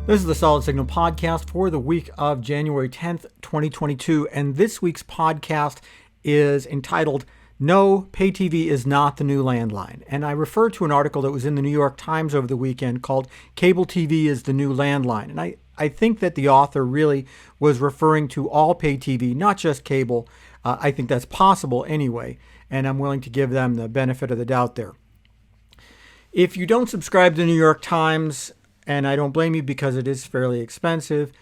This is the Solid Signal podcast for the week of January 10th, 2022, and this week's podcast is entitled, No, Pay TV is Not the New Landline. And I refer to an article that was in the New York Times over the weekend called Cable TV is the New Landline. And I think that the author really was referring to all pay TV, not just cable. I think that's possible anyway, and I'm willing to give them the benefit of the doubt there. If you don't subscribe to the New York Times, and I don't blame you because it is fairly expensive,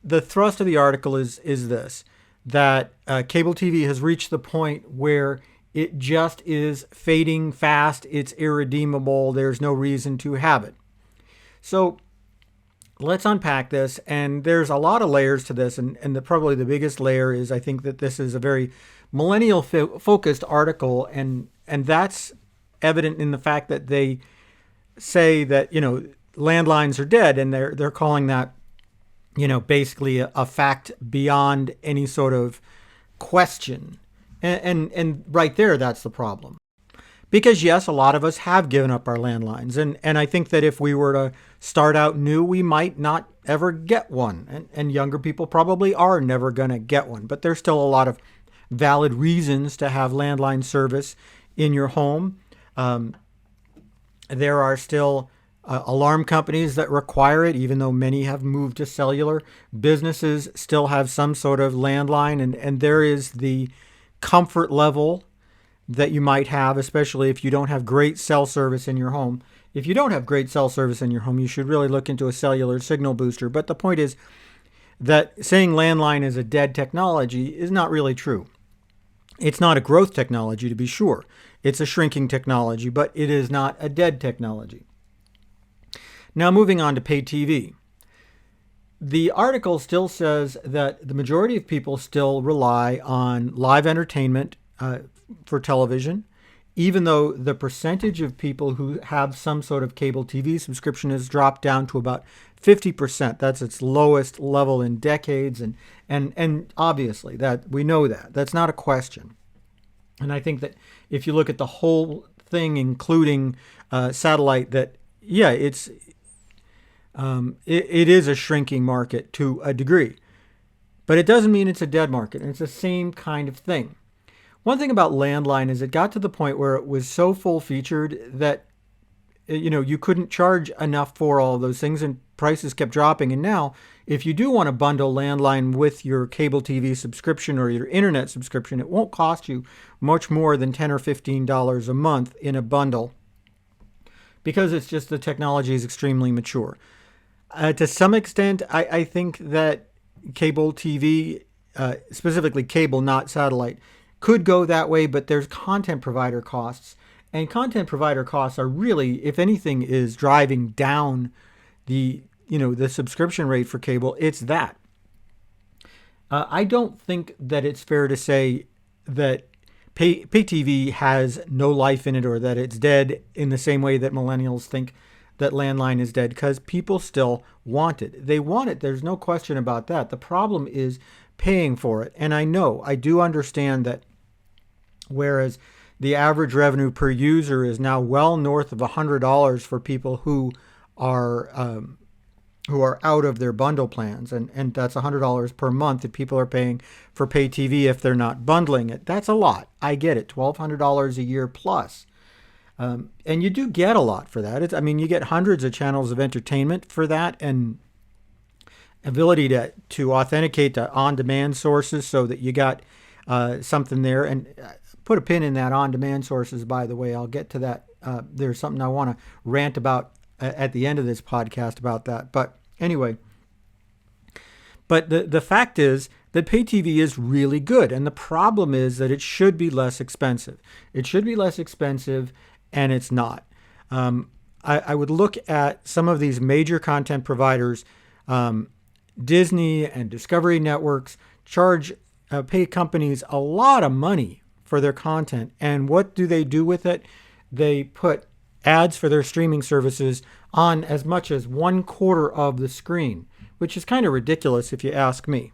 the thrust of the article is this, that cable TV has reached the point where it just is fading fast, it's irredeemable, there's no reason to have it. So let's unpack this, and there's a lot of layers to this, and probably the biggest layer is I think that this is a very millennial-focused article, and that's evident in the fact that they say that, landlines are dead, and they're calling that, basically a fact beyond any sort of question. And right there, that's the problem. Because yes, a lot of us have given up our landlines, and I think that if we were to start out new, we might not ever get one, and younger people probably are never going to get one. But there's still a lot of valid reasons to have landline service in your home. There are still alarm companies that require it, even though many have moved to cellular. Businesses still have some sort of landline, and there is the comfort level that you might have, especially if you don't have great cell service in your home. If you don't have great cell service in your home, you should really look into a cellular signal booster. But the point is that saying landline is a dead technology is not really true. It's not a growth technology, to be sure. It's a shrinking technology, but it is not a dead technology. Now, moving on to pay TV. The article still says that the majority of people still rely on live entertainment for television, even though the percentage of people who have some sort of cable TV subscription has dropped down to about 50%. That's its lowest level in decades, and obviously that we know that. That's not a question. And I think that if you look at the whole thing, including satellite, that it is a shrinking market to a degree, but it doesn't mean it's a dead market. And it's the same kind of thing. One thing about landline is it got to the point where it was so full featured that you couldn't charge enough for all of those things, and prices kept dropping. And now, if you do want to bundle landline with your cable TV subscription or your internet subscription, it won't cost you much more than $10 or $15 a month in a bundle, because it's just the technology is extremely mature. To some extent, I think that cable TV, specifically cable, not satellite, could go that way, but there's content provider costs. And content provider costs are really, if anything, is driving down the subscription rate for cable. It's that. I don't think that it's fair to say that pay TV has no life in it, or that it's dead in the same way that millennials think that landline is dead, because people still want it. They want it. There's no question about that. The problem is paying for it. And I do understand that whereas the average revenue per user is now well north of $100 for people who are out of their bundle plans, and that's $100 per month that people are paying for pay TV if they're not bundling it. That's a lot. I get it. $1,200 a year plus. And you do get a lot for that. You get hundreds of channels of entertainment for that, and ability to authenticate to on-demand sources so that you got something there. And put a pin in that on-demand sources, by the way. I'll get to that. There's something I want to rant about at the end of this podcast about that. But anyway, the fact is that pay TV is really good. And the problem is that it should be less expensive. It should be less expensive, and it's not. I would look at some of these major content providers. Disney and Discovery Networks pay companies a lot of money for their content. And what do they do with it? They put ads for their streaming services on as much as 1/4 of the screen, which is kind of ridiculous if you ask me.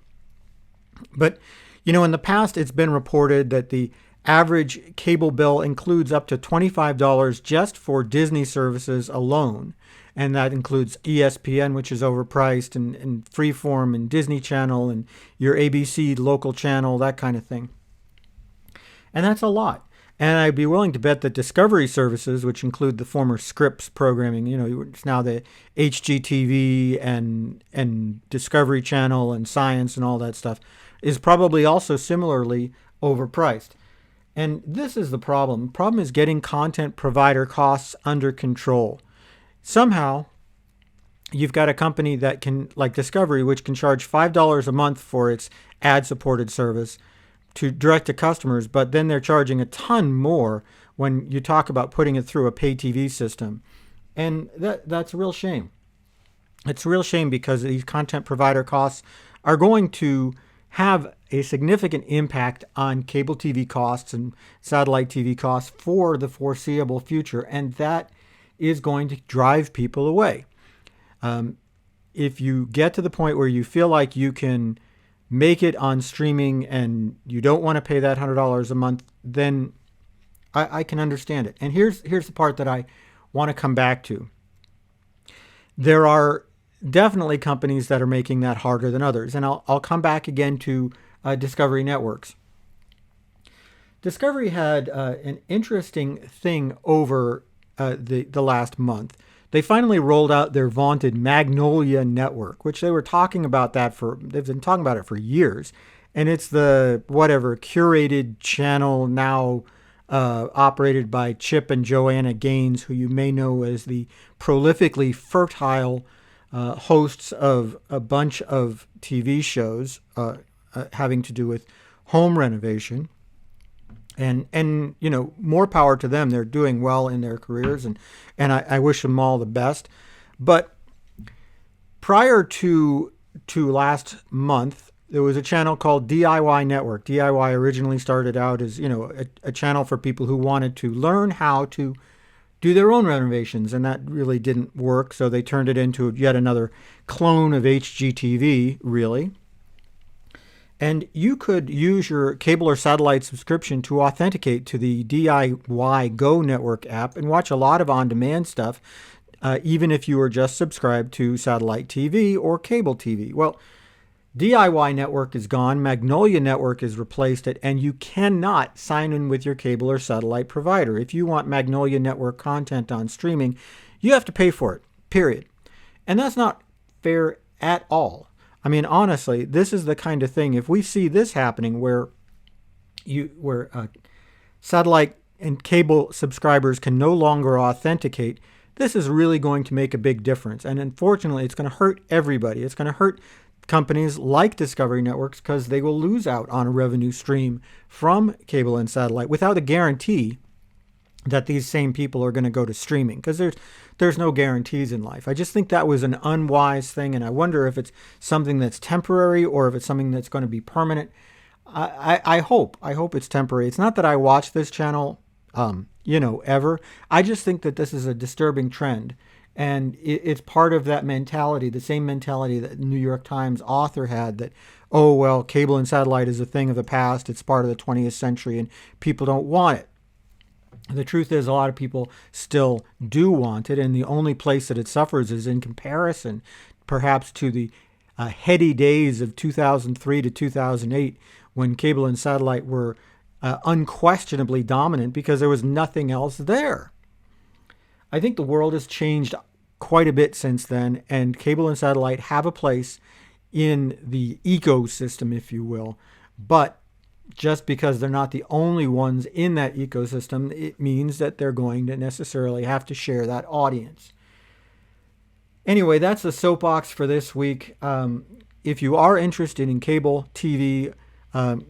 But, in the past, it's been reported that the average cable bill includes up to $25 just for Disney services alone. And that includes ESPN, which is overpriced, and Freeform and Disney Channel and your ABC local channel, that kind of thing. And that's a lot. And I'd be willing to bet that Discovery services, which include the former Scripps programming, it's now the HGTV and Discovery Channel and Science and all that stuff, is probably also similarly overpriced. And this is the problem. The problem is getting content provider costs under control. Somehow, you've got a company that can, like Discovery, which can charge $5 a month for its ad-supported service to direct to customers, but then they're charging a ton more when you talk about putting it through a pay TV system. And that's a real shame. It's a real shame because these content provider costs are going to have a significant impact on cable TV costs and satellite TV costs for the foreseeable future, and that is going to drive people away. If you get to the point where you feel like you can make it on streaming and you don't want to pay that $100 a month, then I can understand it. And here's the part that I want to come back to. There are definitely companies that are making that harder than others. And I'll come back again to Discovery Networks. Discovery had an interesting thing over the last month. They finally rolled out their vaunted Magnolia Network, which they've been talking about it for years. And it's the curated channel now operated by Chip and Joanna Gaines, who you may know as the prolifically fertile hosts of a bunch of TV shows having to do with home renovation. And more power to them. They're doing well in their careers, and I wish them all the best. But prior to last month, there was a channel called DIY Network. DIY originally started out as a channel for people who wanted to learn how to do their own renovations, and that really didn't work. So they turned it into yet another clone of HGTV, really. And you could use your cable or satellite subscription to authenticate to the DIY Go Network app and watch a lot of on-demand stuff, even if you were just subscribed to satellite TV or cable TV. Well, DIY Network is gone, Magnolia Network has replaced it, and you cannot sign in with your cable or satellite provider. If you want Magnolia Network content on streaming, you have to pay for it, period. And that's not fair at all. I mean, honestly, this is the kind of thing, if we see this happening where satellite and cable subscribers can no longer authenticate, this is really going to make a big difference. And unfortunately, it's going to hurt everybody. It's going to hurt companies like Discovery Networks because they will lose out on a revenue stream from cable and satellite without a guarantee that these same people are going to go to streaming, because there's no guarantees in life. I just think that was an unwise thing, and I wonder if it's something that's temporary or if it's something that's going to be permanent. I hope it's temporary. It's not that I watch this channel, ever. I just think that this is a disturbing trend, and it's part of that mentality, the same mentality that New York Times author had, that, oh, well, cable and satellite is a thing of the past. It's part of the 20th century, and people don't want it. The truth is, a lot of people still do want it, and the only place that it suffers is in comparison, perhaps, to the heady days of 2003 to 2008, when cable and satellite were unquestionably dominant because there was nothing else there. I think the world has changed quite a bit since then, and cable and satellite have a place in the ecosystem, if you will, but just because they're not the only ones in that ecosystem, it means that they're going to necessarily have to share that audience. Anyway, that's the soapbox for this week. If you are interested in cable TV,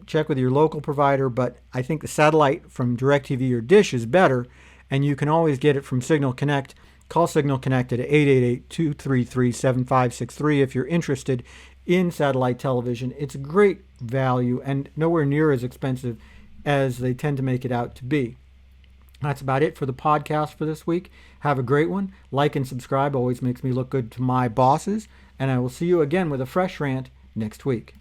check with your local provider, but I think the satellite from DirecTV or Dish is better, and you can always get it from Signal Connect. Call Signal Connect at 888-233-7563 if you're interested in satellite television. It's a great value and nowhere near as expensive as they tend to make it out to be. That's about it for the podcast for this week. Have a great one. Like and subscribe always makes me look good to my bosses, and I will see you again with a fresh rant next week.